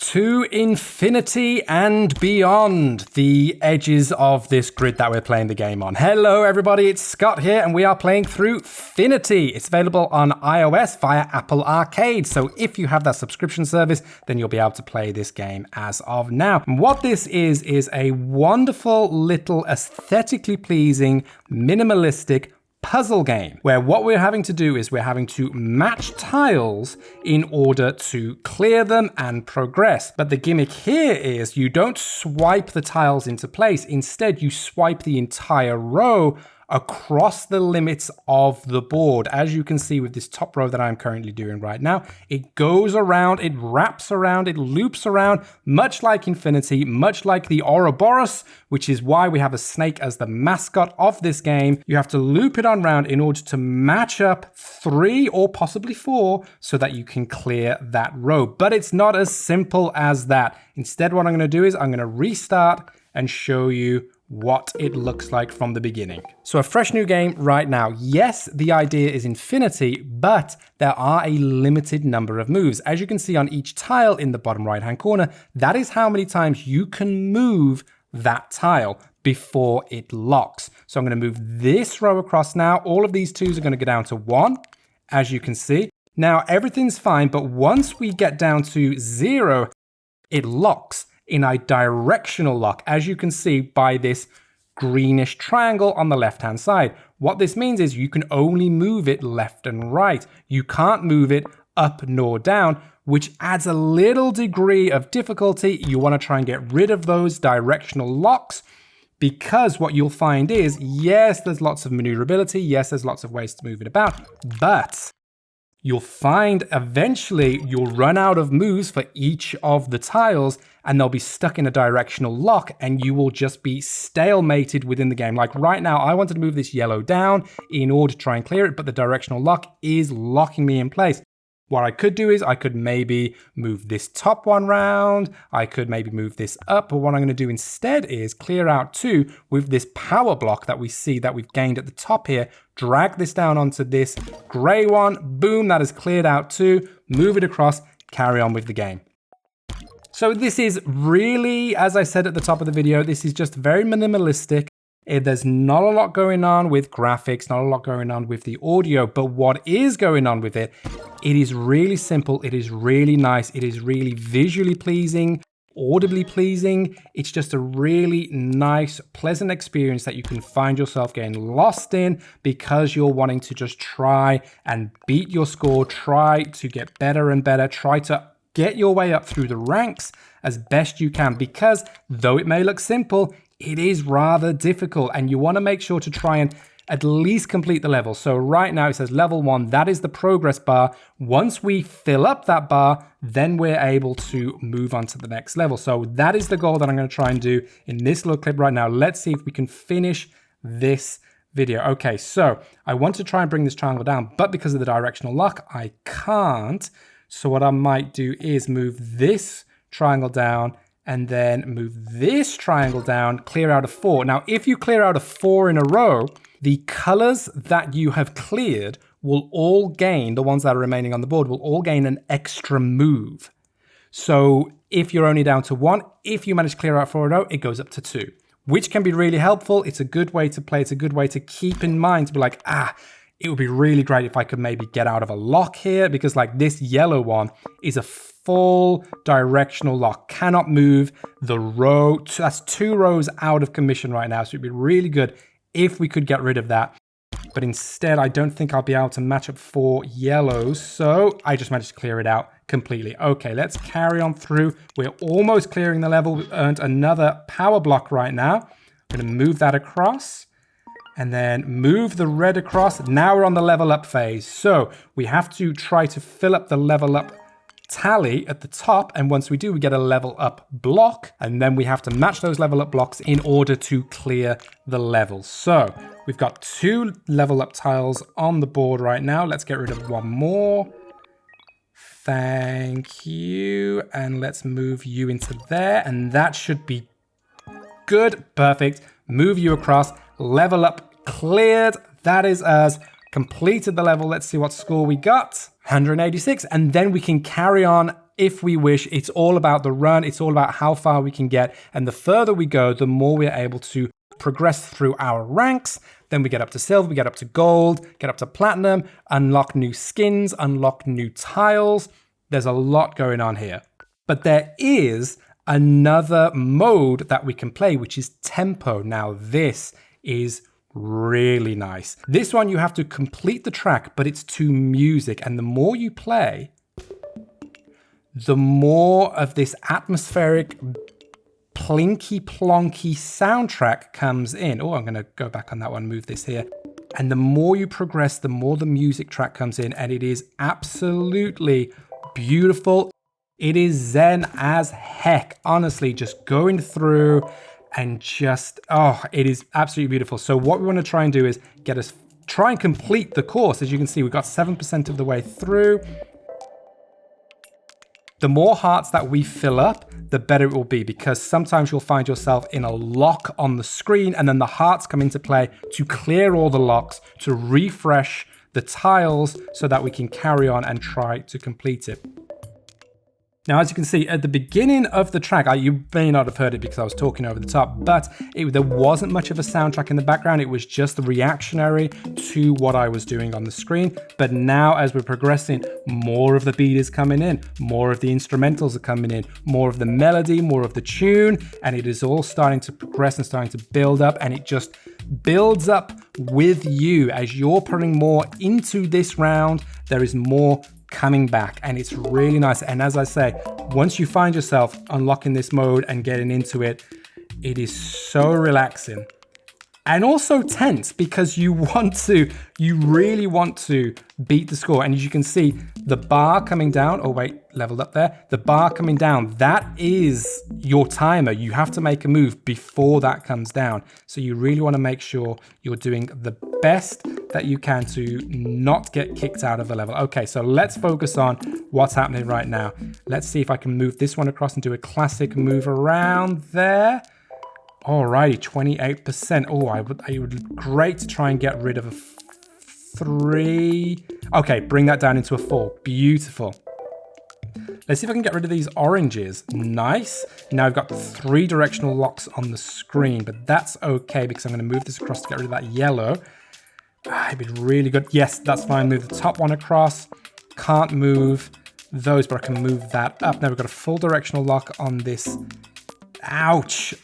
to infinity and beyond, the edges of this grid that we're playing the game on. Hello everybody, it's Scott here and we are playing through FINITY. It's available on iOS via Apple Arcade, so if you have that subscription service, then you'll be able to play this game as of now. And what this is a wonderful little aesthetically pleasing, minimalistic puzzle game where what we're having to do is we're having to match tiles in order to clear them and progress. But the gimmick here is you don't swipe the tiles into place. Instead, you swipe the entire row across the limits of the board. As you can see with this top row that I'm currently doing right now, it goes around, it wraps around, it loops around, much like Infinity, much like the Ouroboros, which is why we have a snake as the mascot of this game. You have to loop it on round in order to match up 3 or possibly 4 so that you can clear that row. But it's not as simple as that. Instead, what I'm going to do is I'm going to restart and show you what it looks like from the beginning. So a fresh new game right now. Yes, the idea is infinity, but there are a limited number of moves. As you can see on each tile in the bottom right hand corner, that is how many times you can move that tile before it locks. So I'm going to move this row across now. All of these 2s are going to go down to 1, as you can see. Now everything's fine, but once we get down to 0, it locks in a directional lock, as you can see by this greenish triangle on the left hand side. What this means is you can only move it left and right. You can't move it up nor down, which adds a little degree of difficulty. You want to try and get rid of those directional locks, because what you'll find is, yes, there's lots of maneuverability, yes, there's lots of ways to move it about, but you'll find eventually you'll run out of moves for each of the tiles and they'll be stuck in a directional lock and you will just be stalemated within the game. Like right now, I wanted to move this yellow down in order to try and clear it, but the directional lock is locking me in place. What I could do is I could maybe move this top one round. I could maybe move this up. But what I'm going to do instead is clear out 2 with this power block that we see that we've gained at the top here. Drag this down onto this gray one. Boom, that is cleared out 2. Move it across, carry on with the game. So this is really, as I said at the top of the video, this is just very minimalistic. There's not a lot going on with graphics, not a lot going on with the audio, but what is going on with it, it is really simple, it is really nice, it is really visually pleasing, audibly pleasing. It's just a really nice, pleasant experience that you can find yourself getting lost in because you're wanting to just try and beat your score, try to get better and better, try to get your way up through the ranks as best you can, because though it may look simple, it is rather difficult and you want to make sure to try and at least complete the level. So right now it says level 1, that is the progress bar. Once we fill up that bar, then we're able to move on to the next level. So that is the goal that I'm going to try and do in this little clip right now. Let's see if we can finish this video. Okay, so I want to try and bring this triangle down, but because of the directional lock, I can't. So what I might do is move this triangle down and then move this triangle down, clear out a 4. Now, if you clear out a 4 in a row, the colors that you have cleared will all gain, the ones that are remaining on the board, will all gain an extra move. So if you're only down to 1, if you manage to clear out 4 in a row, it goes up to 2, which can be really helpful. It's a good way to play. It's a good way to keep in mind, to be like, it would be really great if I could maybe get out of a lock here, because like this yellow one is a full directional lock, cannot move the row. That's 2 rows out of commission right now. So it'd be really good if we could get rid of that. But instead, I don't think I'll be able to match up 4 yellows. So I just managed to clear it out completely. Okay, let's carry on through. We're almost clearing the level. We've earned another power block right now. I'm going to move that across and then move the red across. Now we're on the level up phase. So we have to try to fill up the level up tally at the top, and once we do, we get a level up block, and then we have to match those level up blocks in order to clear the level. So we've got 2 level up tiles on the board right now. Let's get rid of 1 more. Thank you. And let's move you into there, and that should be good. Perfect. Move you across. Level up cleared. That is us. Completed the level. Let's see what score we got. 186. And then we can carry on if we wish. It's all about the run. It's all about how far we can get. And the further we go, the more we're able to progress through our ranks. Then we get up to silver, we get up to gold, get up to platinum, unlock new skins, unlock new tiles. There's a lot going on here. But there is another mode that we can play, which is tempo. Now, this is really nice. This one, you have to complete the track, but it's to music. And the more you play, the more of this atmospheric plinky plonky soundtrack comes in. Oh, I'm going to go back on that one, move this here. And the more you progress, the more the music track comes in, and it is absolutely beautiful. It is zen as heck. Honestly, just going through and just, oh, it is absolutely beautiful. So what we want to try and do is try and complete the course. As you can see, we got 7% of the way through. The more hearts that we fill up, the better it will be, because sometimes you'll find yourself in a lock on the screen, and then the hearts come into play to clear all the locks, to refresh the tiles so that we can carry on and try to complete it. Now, as you can see at the beginning of the track, you may not have heard it because I was talking over the top, but there wasn't much of a soundtrack in the background. It was just reactionary to what I was doing on the screen. But now, as we're progressing, more of the beat is coming in, more of the instrumentals are coming in, more of the melody, more of the tune, and it is all starting to progress and starting to build up, and it just builds up with you. As you're putting more into this round, there is more coming back, and it's really nice. And as I say, once you find yourself unlocking this mode and getting into it, it is so relaxing and also tense, because you really want to beat the score. And as you can see, the bar coming down, oh wait, leveled up there, the bar coming down, that is your timer. You have to make a move before that comes down. So you really want to make sure you're doing the best that you can to not get kicked out of a level. Okay, so let's focus on what's happening right now. Let's see if I can move this one across and do a classic move around there. Alrighty, 28%. Oh, it would be great to try and get rid of a 3. Okay, bring that down into a 4. Beautiful. Let's see if I can get rid of these oranges. Nice. Now I've got 3 directional locks on the screen, but that's okay because I'm going to move this across to get rid of that yellow. It'd be really good. Yes, that's fine. Move the top one across. Can't move those, but I can move that up. Now we've got a full directional lock on this. Ouch.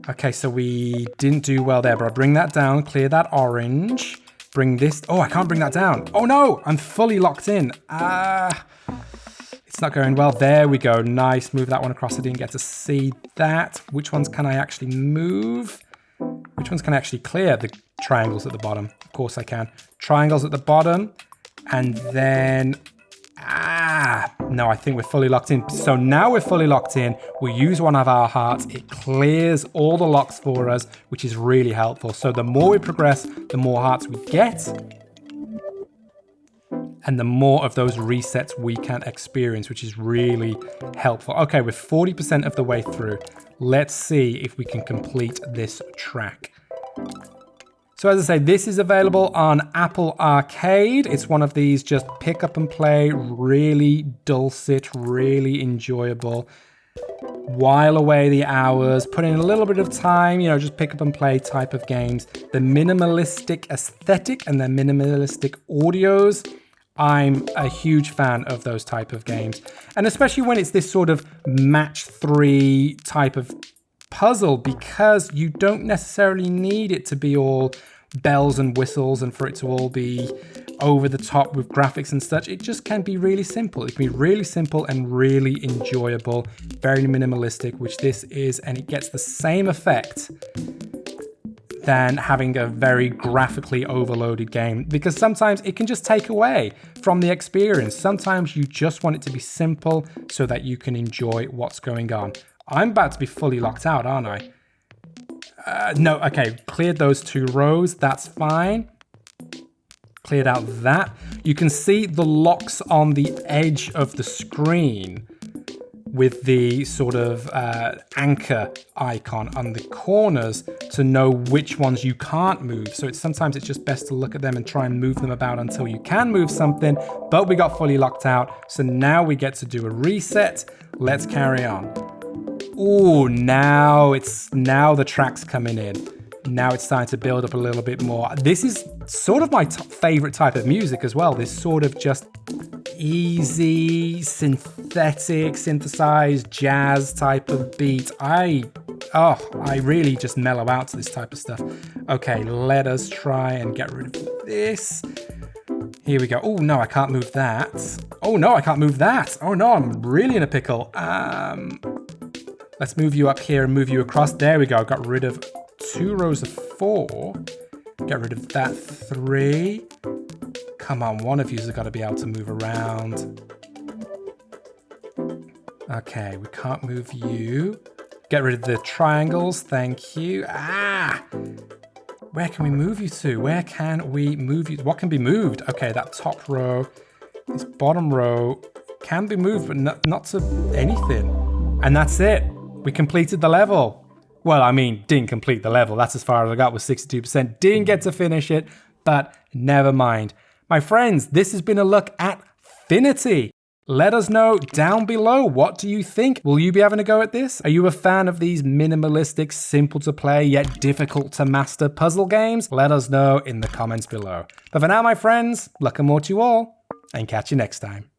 Okay, so we didn't do well there, but I'll bring that down, clear that orange, bring this. Oh, I can't bring that down. Oh no, I'm fully locked in. It's not going well. There we go. Nice. Move that one across. I didn't get to see that. Which ones can I actually move? Which ones can I actually clear? The triangles at the bottom. Of course I can. Triangles at the bottom. And then, no, I think we're fully locked in. So now we're fully locked in. We'll use one of our hearts. It clears all the locks for us, which is really helpful. So the more we progress, the more hearts we get, and the more of those resets we can experience, which is really helpful. Okay, we're 40% of the way through. Let's see if we can complete this track. So as I say, this is available on Apple Arcade. It's one of these just pick up and play, really dulcet, really enjoyable. While away the hours, put in a little bit of time, just pick up and play type of games. The minimalistic aesthetic and the minimalistic audios, I'm a huge fan of those type of games. And especially when it's this sort of match 3 type of puzzle, because you don't necessarily need it to be all bells and whistles and for it to all be over the top with graphics and such. It just can be really simple. It can be really simple and really enjoyable, very minimalistic, which this is, and it gets the same effect than having a very graphically overloaded game, because sometimes it can just take away from the experience. Sometimes you just want it to be simple so that you can enjoy what's going on. I'm about to be fully locked out, aren't I? No, okay, cleared those 2 rows, that's fine. Cleared out that. You can see the locks on the edge of the screen. with the sort of anchor icon on the corners to know which ones you can't move. So sometimes it's just best to look at them and try and move them about until you can move something, but we got fully locked out. So now we get to do a reset. Let's carry on. Ooh, now the track's coming in. Now it's starting to build up a little bit more. This is sort of my favorite type of music as well. This sort of just easy, synthetic, synthesized jazz type of beat. I really just mellow out to this type of stuff. Okay, let us try and get rid of this. Here we go. Oh no, I can't move that. Oh no, I can't move that. Oh no, I'm really in a pickle. Let's move you up here and move you across. There we go. Got rid of 2 rows of 4. Get rid of that 3. Come on, one of you's got to be able to move around. Okay, we can't move you. Get rid of the triangles, thank you. Where can we move you to? Where can we move you? What can be moved? Okay, that top row, this bottom row can be moved, but not to anything. And that's it. We completed the level. Well, I mean, didn't complete the level. That's as far as I got with 62%. Didn't get to finish it, but never mind. My friends, this has been a look at FINITY. Let us know down below, what do you think? Will you be having a go at this? Are you a fan of these minimalistic, simple to play, yet difficult to master puzzle games? Let us know in the comments below. But for now, my friends, luck and more to you all, and catch you next time.